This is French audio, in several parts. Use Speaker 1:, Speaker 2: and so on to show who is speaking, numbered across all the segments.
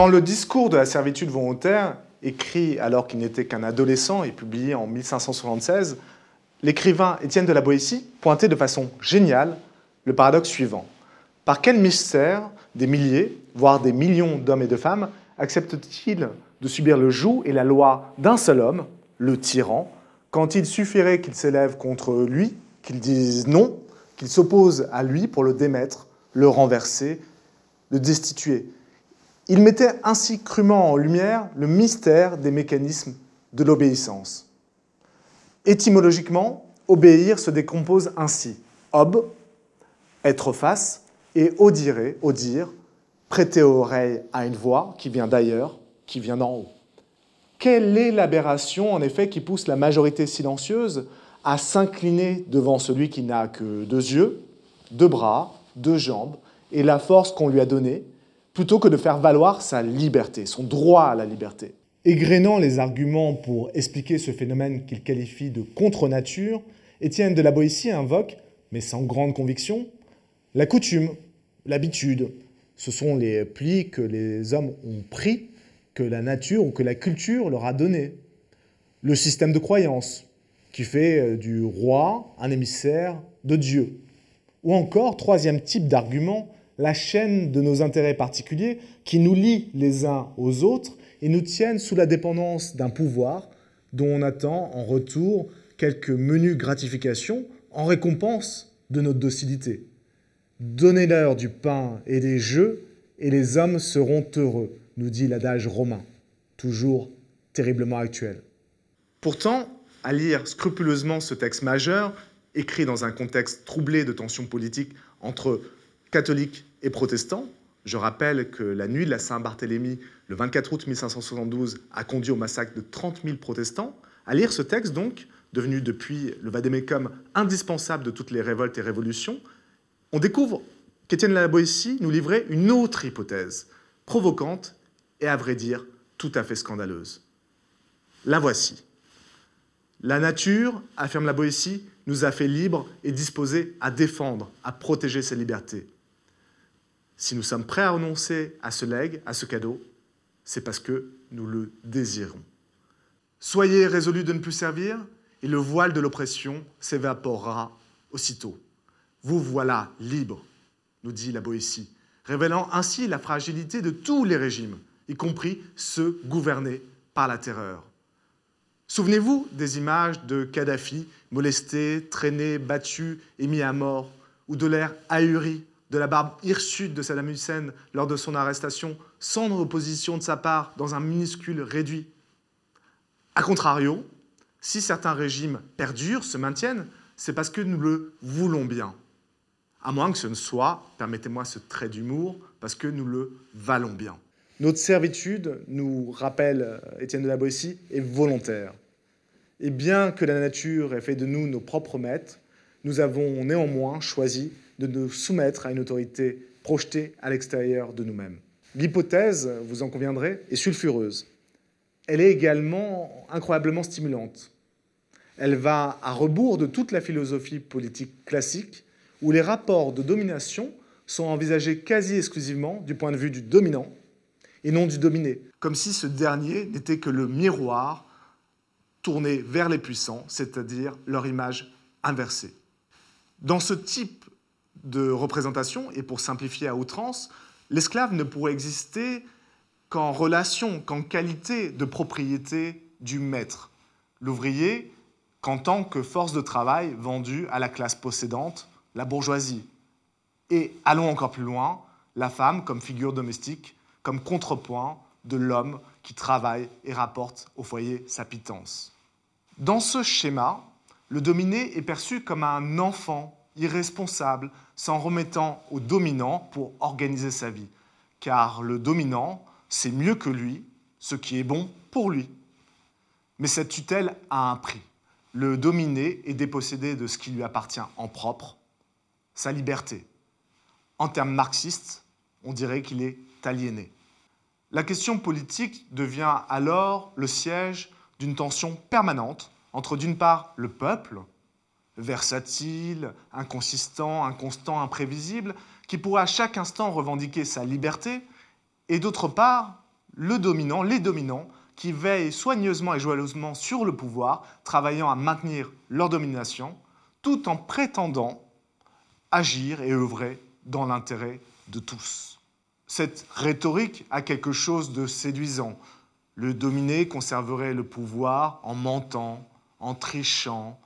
Speaker 1: Dans le discours de la servitude volontaire, écrit alors qu'il n'était qu'un adolescent et publié en 1576, l'écrivain Étienne de la Boétie pointait de façon géniale le paradoxe suivant. Par quel mystère des milliers, voire des millions d'hommes et de femmes acceptent-ils de subir le joug et la loi d'un seul homme, le tyran, quand il suffirait qu'il s'élève contre lui, qu'il dise non, qu'il s'oppose à lui pour le démettre, le renverser, le destituer. Il mettait ainsi crûment en lumière le mystère des mécanismes de l'obéissance. Étymologiquement, obéir se décompose ainsi. Ob, être face, et audire, audir, prêter oreille à une voix qui vient d'ailleurs, qui vient d'en haut. Quelle est l'aberration, en effet, qui pousse la majorité silencieuse à s'incliner devant celui qui n'a que 2 yeux, 2 bras, 2 jambes, et la force qu'on lui a donnée, plutôt que de faire valoir sa liberté, son droit à la liberté. Égrénant les arguments pour expliquer ce phénomène qu'il qualifie de contre-nature, Étienne de la Boétie invoque, mais sans grande conviction, la coutume, l'habitude. Ce sont les plis que les hommes ont pris, que la nature ou que la culture leur a donnés. Le système de croyance, qui fait du roi un émissaire de Dieu. Ou encore, 3e type d'argument, la chaîne de nos intérêts particuliers qui nous lie les uns aux autres et nous tiennent sous la dépendance d'un pouvoir dont on attend en retour quelques menues gratifications en récompense de notre docilité. Donnez-leur du pain et des jeux et les hommes seront heureux, nous dit l'adage romain, toujours terriblement actuel. Pourtant, à lire scrupuleusement ce texte majeur, écrit dans un contexte troublé de tensions politiques entre catholiques et protestants, je rappelle que la nuit de la Saint-Barthélemy, le 24 août 1572, a conduit au massacre de 30 000 protestants. À lire ce texte, donc, devenu depuis le vade-mecum indispensable de toutes les révoltes et révolutions, on découvre qu'Étienne de la Boétie nous livrait une autre hypothèse, provocante et, à vrai dire, tout à fait scandaleuse. La voici. La nature, affirme la Boétie, nous a fait libres et disposés à défendre, à protéger ses libertés. Si nous sommes prêts à renoncer à ce legs, à ce cadeau, c'est parce que nous le désirons. Soyez résolus de ne plus servir, et le voile de l'oppression s'évaporera aussitôt. Vous voilà libres, nous dit la Boétie, révélant ainsi la fragilité de tous les régimes, y compris ceux gouvernés par la terreur. Souvenez-vous des images de Kadhafi, molesté, traîné, battu et mis à mort, ou de l'air ahuri, de la barbe hirsute de Saddam Hussein lors de son arrestation, sans opposition de sa part, dans un minuscule réduit. A contrario, si certains régimes perdurent, se maintiennent, c'est parce que nous le voulons bien. À moins que ce ne soit, permettez-moi ce trait d'humour, parce que nous le valons bien. Notre servitude, nous rappelle Étienne de la Boétie, est volontaire. Et bien que la nature ait fait de nous nos propres maîtres, nous avons néanmoins choisi de nous soumettre à une autorité projetée à l'extérieur de nous-mêmes. L'hypothèse, vous en conviendrez, est sulfureuse. Elle est également incroyablement stimulante. Elle va à rebours de toute la philosophie politique classique, où les rapports de domination sont envisagés quasi exclusivement du point de vue du dominant et non du dominé, comme si ce dernier n'était que le miroir tourné vers les puissants, c'est-à-dire leur image inversée. Dans ce type de représentation, et pour simplifier à outrance, l'esclave ne pourrait exister qu'en relation, qu'en qualité de propriété du maître. L'ouvrier qu'en tant que force de travail vendue à la classe possédante, la bourgeoisie. Et, allons encore plus loin, la femme comme figure domestique, comme contrepoint de l'homme qui travaille et rapporte au foyer sa pitance. Dans ce schéma, le dominé est perçu comme un enfant irresponsable, s'en remettant au dominant pour organiser sa vie. Car le dominant sait mieux que lui ce qui est bon pour lui. Mais cette tutelle a un prix. Le dominé est dépossédé de ce qui lui appartient en propre, sa liberté. En termes marxistes, on dirait qu'il est aliéné. La question politique devient alors le siège d'une tension permanente entre, d'une part, le peuple, versatile, inconsistant, inconstant, imprévisible, qui pourrait à chaque instant revendiquer sa liberté, et d'autre part, le dominant, les dominants, qui veillent soigneusement et joyeusement sur le pouvoir, travaillant à maintenir leur domination, tout en prétendant agir et œuvrer dans l'intérêt de tous. Cette rhétorique a quelque chose de séduisant. Le dominé conserverait le pouvoir en mentant, en trichant,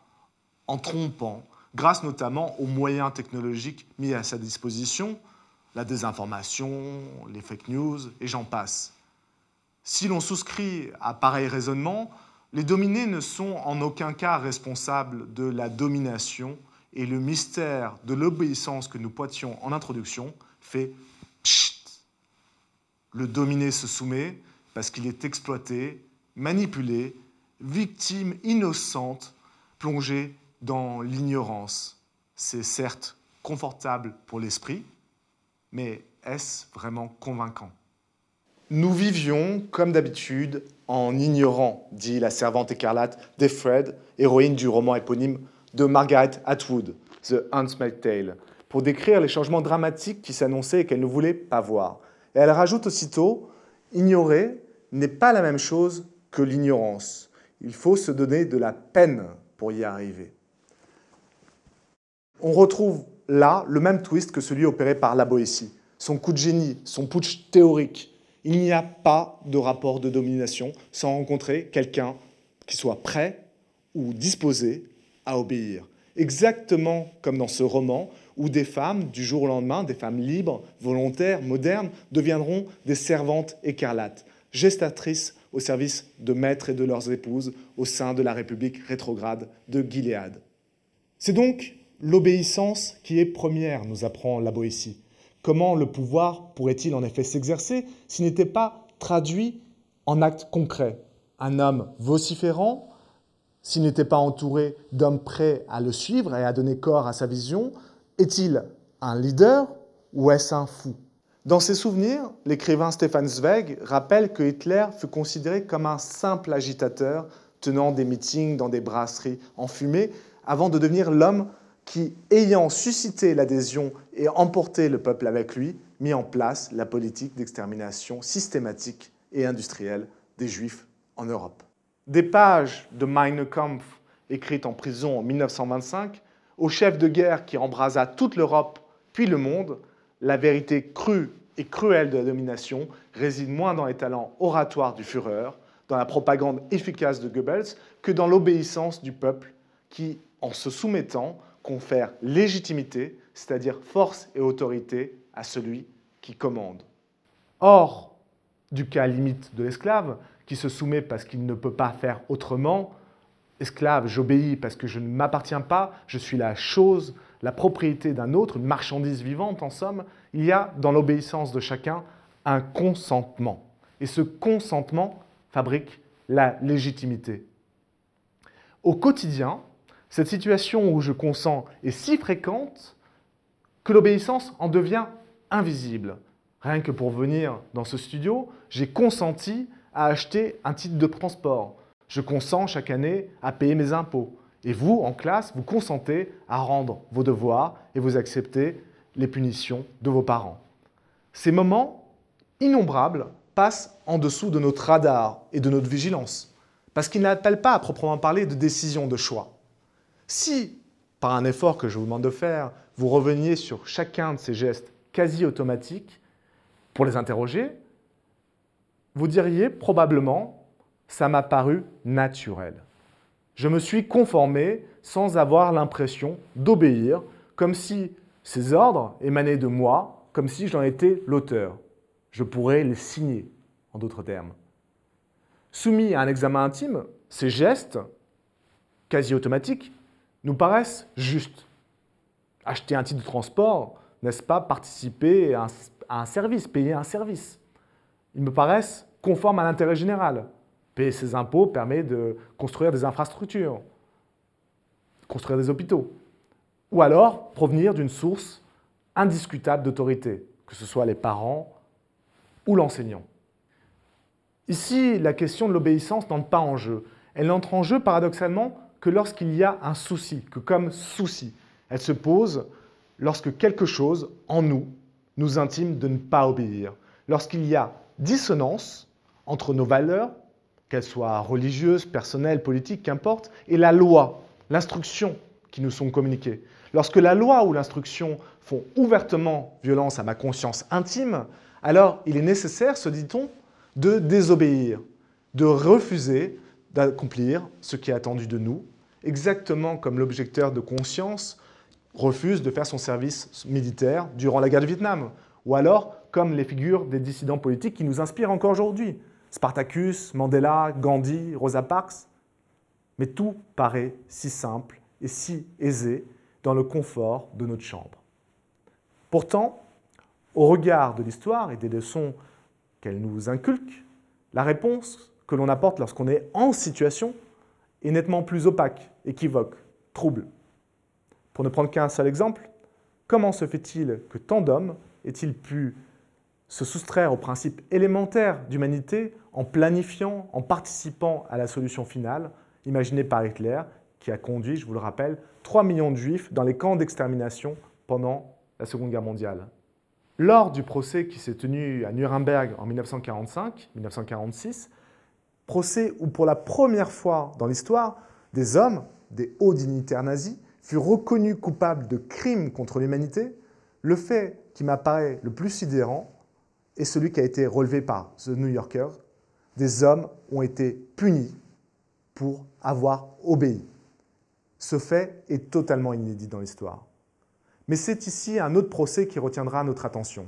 Speaker 1: en trompant, grâce notamment aux moyens technologiques mis à sa disposition, la désinformation, les fake news, et j'en passe. Si l'on souscrit à pareil raisonnement, les dominés ne sont en aucun cas responsables de la domination et le mystère de l'obéissance que nous pointions en introduction fait pchit. Le dominé se soumet parce qu'il est exploité, manipulé, victime innocente, plongée dans l'ignorance. C'est certes confortable pour l'esprit, mais est-ce vraiment convaincant ? Nous vivions, comme d'habitude, en ignorant, dit la servante écarlate d'Efred, héroïne du roman éponyme de Margaret Atwood, The Handmaid's Tale, pour décrire les changements dramatiques qui s'annonçaient et qu'elle ne voulait pas voir. Et elle rajoute aussitôt « Ignorer n'est pas la même chose que l'ignorance. Il faut se donner de la peine pour y arriver. » On retrouve là le même twist que celui opéré par La Boétie. Son coup de génie, son putsch théorique. Il n'y a pas de rapport de domination sans rencontrer quelqu'un qui soit prêt ou disposé à obéir. Exactement comme dans ce roman où des femmes, du jour au lendemain, des femmes libres, volontaires, modernes, deviendront des servantes écarlates, gestatrices au service de maîtres et de leurs épouses au sein de la République rétrograde de Gilead. C'est donc l'obéissance qui est première, nous apprend La Boétie. Comment le pouvoir pourrait-il en effet s'exercer s'il n'était pas traduit en actes concrets? Un homme vociférant, s'il n'était pas entouré d'hommes prêts à le suivre et à donner corps à sa vision, est-il un leader ou est-ce un fou? Dans ses souvenirs, l'écrivain Stefan Zweig rappelle que Hitler fut considéré comme un simple agitateur tenant des meetings dans des brasseries enfumées avant de devenir l'homme qui, ayant suscité l'adhésion et emporté le peuple avec lui, mit en place la politique d'extermination systématique et industrielle des Juifs en Europe. Des pages de Mein Kampf, écrites en prison en 1925, au chef de guerre qui embrasa toute l'Europe puis le monde, la vérité crue et cruelle de la domination réside moins dans les talents oratoires du Führer, dans la propagande efficace de Goebbels, que dans l'obéissance du peuple qui, en se soumettant, confère légitimité, c'est-à-dire force et autorité, à celui qui commande. Hors du cas limite de l'esclave, qui se soumet parce qu'il ne peut pas faire autrement, esclave, j'obéis parce que je ne m'appartiens pas, je suis la chose, la propriété d'un autre, une marchandise vivante en somme, il y a dans l'obéissance de chacun un consentement. Et ce consentement fabrique la légitimité. Au quotidien, cette situation où je consens est si fréquente que l'obéissance en devient invisible. Rien que pour venir dans ce studio, j'ai consenti à acheter un titre de transport. Je consens chaque année à payer mes impôts. Et vous, en classe, vous consentez à rendre vos devoirs et vous acceptez les punitions de vos parents. Ces moments innombrables passent en dessous de notre radar et de notre vigilance, parce qu'ils n'appellent pas à proprement parler de décision de choix. Si, par un effort que je vous demande de faire, vous reveniez sur chacun de ces gestes quasi automatiques pour les interroger, vous diriez probablement « ça m'a paru naturel ». Je me suis conformé sans avoir l'impression d'obéir, comme si ces ordres émanaient de moi, comme si j'en étais l'auteur. Je pourrais les signer, en d'autres termes. Soumis à un examen intime, ces gestes, quasi automatiques, nous paraissent justes. Acheter un titre de transport, n'est-ce pas participer à un service, payer un service? Ils me paraissent conformes à l'intérêt général. Payer ses impôts permet de construire des infrastructures, construire des hôpitaux, ou alors provenir d'une source indiscutable d'autorité, que ce soit les parents ou l'enseignant. Ici, la question de l'obéissance n'entre pas en jeu. Elle n'entre en jeu paradoxalement que lorsqu'il y a un souci, que comme souci, elle se pose lorsque quelque chose en nous nous intime de ne pas obéir, lorsqu'il y a dissonance entre nos valeurs, qu'elles soient religieuses, personnelles, politiques, qu'importe, et la loi, l'instruction qui nous sont communiquées. Lorsque la loi ou l'instruction font ouvertement violence à ma conscience intime, alors il est nécessaire, se dit-on, de désobéir, de refuser d'accomplir ce qui est attendu de nous, exactement comme l'objecteur de conscience refuse de faire son service militaire durant la guerre du Vietnam, ou alors comme les figures des dissidents politiques qui nous inspirent encore aujourd'hui, Spartacus, Mandela, Gandhi, Rosa Parks. Mais tout paraît si simple et si aisé dans le confort de notre chambre. Pourtant, au regard de l'histoire et des leçons qu'elle nous inculque, la réponse que l'on apporte lorsqu'on est en situation est nettement plus opaque, équivoque, trouble. Pour ne prendre qu'un seul exemple, comment se fait-il que tant d'hommes aient-ils pu se soustraire aux principes élémentaires d'humanité en planifiant, en participant à la solution finale, imaginée par Hitler, qui a conduit, je vous le rappelle, 3 millions de Juifs dans les camps d'extermination pendant la Seconde Guerre mondiale. Lors du procès qui s'est tenu à Nuremberg en 1945-1946, procès où pour la première fois dans l'histoire, des hommes, des hauts dignitaires nazis, furent reconnus coupables de crimes contre l'humanité, le fait qui m'apparaît le plus sidérant est celui qui a été relevé par The New Yorker. Des hommes ont été punis pour avoir obéi. Ce fait est totalement inédit dans l'histoire. Mais c'est ici un autre procès qui retiendra notre attention,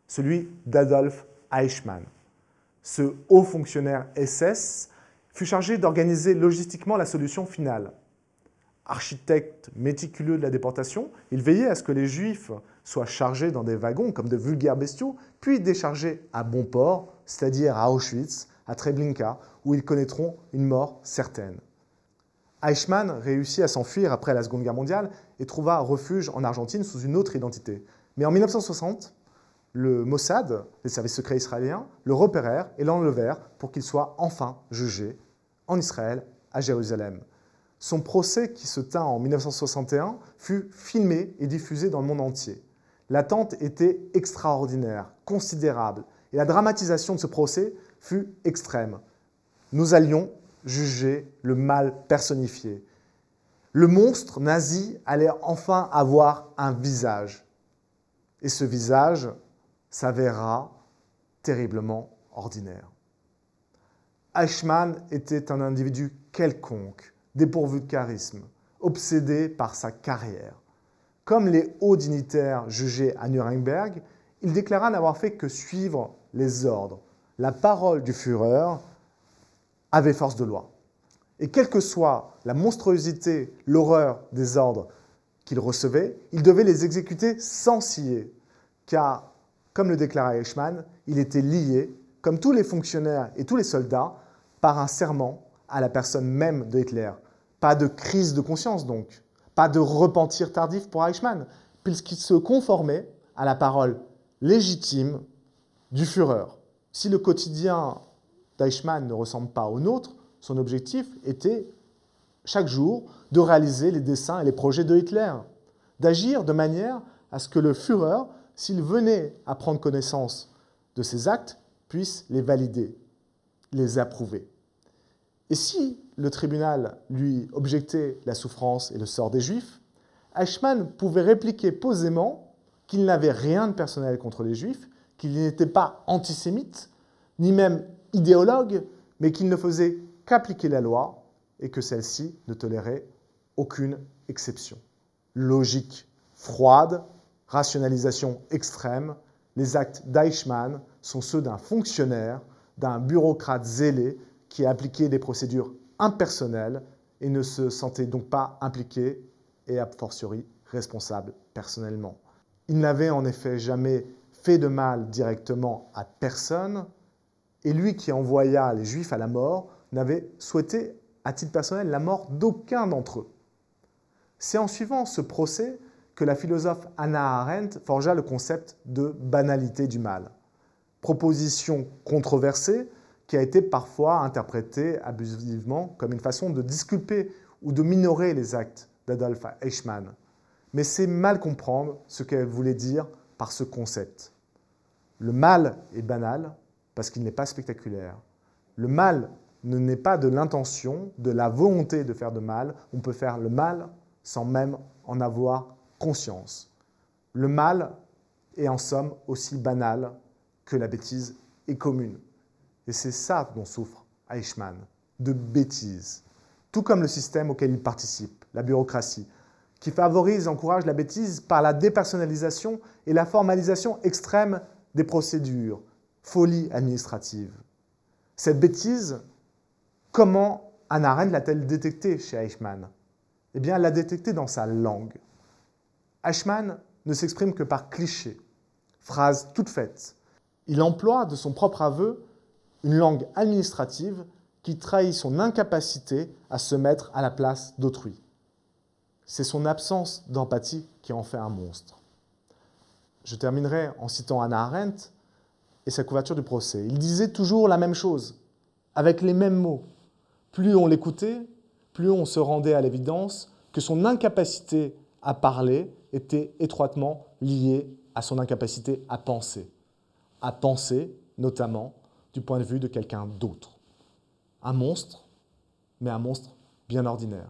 Speaker 1: celui d'Adolf Eichmann. Ce haut fonctionnaire SS fut chargé d'organiser logistiquement la solution finale. Architecte méticuleux de la déportation, il veillait à ce que les Juifs soient chargés dans des wagons comme de vulgaires bestiaux, puis déchargés à bon port, c'est-à-dire à Auschwitz, à Treblinka, où ils connaîtront une mort certaine. Eichmann réussit à s'enfuir après la Seconde Guerre mondiale et trouva refuge en Argentine sous une autre identité. Mais en 1960, le Mossad, les services secrets israéliens, le repérèrent et l'enlevèrent pour qu'il soit enfin jugé en Israël, à Jérusalem. Son procès, qui se tint en 1961, fut filmé et diffusé dans le monde entier. L'attente était extraordinaire, considérable, et la dramatisation de ce procès fut extrême. Nous allions juger le mal personnifié. Le monstre nazi allait enfin avoir un visage. Et ce visage s'avéra terriblement ordinaire. Eichmann était un individu quelconque, dépourvu de charisme, obsédé par sa carrière. Comme les hauts dignitaires jugés à Nuremberg, il déclara n'avoir fait que suivre les ordres. La parole du Führer avait force de loi. Et quelle que soit la monstruosité, l'horreur des ordres qu'il recevait, il devait les exécuter sans ciller, car, comme le déclara Eichmann, il était lié, comme tous les fonctionnaires et tous les soldats, par un serment à la personne même de Hitler. Pas de crise de conscience donc, pas de repentir tardif pour Eichmann, puisqu'il se conformait à la parole légitime du Führer. Si le quotidien d'Eichmann ne ressemble pas au nôtre, son objectif était, chaque jour, de réaliser les desseins et les projets de Hitler, d'agir de manière à ce que le Führer, s'il venait à prendre connaissance de ses actes, puisse les valider, les approuver. Et si le tribunal lui objectait la souffrance et le sort des Juifs, Eichmann pouvait répliquer posément qu'il n'avait rien de personnel contre les Juifs, qu'il n'était pas antisémite, ni même idéologue, mais qu'il ne faisait qu'appliquer la loi et que celle-ci ne tolérait aucune exception. Logique froide, rationalisation extrême, les actes d'Eichmann sont ceux d'un fonctionnaire, d'un bureaucrate zélé qui a appliqué des procédures impersonnelles et ne se sentait donc pas impliqué et a fortiori responsable personnellement. Il n'avait en effet jamais fait de mal directement à personne et lui qui envoya les Juifs à la mort n'avait souhaité à titre personnel la mort d'aucun d'entre eux. C'est en suivant ce procès que la philosophe Hannah Arendt forgea le concept de banalité du mal. Proposition controversée qui a été parfois interprétée abusivement comme une façon de disculper ou de minorer les actes d'Adolf Eichmann. Mais c'est mal comprendre ce qu'elle voulait dire par ce concept. Le mal est banal parce qu'il n'est pas spectaculaire. Le mal ne naît pas de l'intention, de la volonté de faire de mal. On peut faire le mal sans même en avoir conscience. Le mal est en somme aussi banal que la bêtise est commune. Et c'est ça dont souffre Eichmann, de bêtise. Tout comme le système auquel il participe, la bureaucratie, qui favorise et encourage la bêtise par la dépersonnalisation et la formalisation extrême des procédures, folie administrative. Cette bêtise, comment Hannah Arendt l'a-t-elle détectée chez Eichmann? Eh bien, elle l'a détectée dans sa langue. Eichmann ne s'exprime que par clichés, phrases toutes faites. Il emploie, de son propre aveu, une langue administrative qui trahit son incapacité à se mettre à la place d'autrui. C'est son absence d'empathie qui en fait un monstre. Je terminerai en citant Hannah Arendt et sa couverture du procès. Il disait toujours la même chose, avec les mêmes mots. Plus on l'écoutait, plus on se rendait à l'évidence que son incapacité à parler était étroitement liée à son incapacité à penser notamment du point de vue de quelqu'un d'autre. Un monstre, mais un monstre bien ordinaire.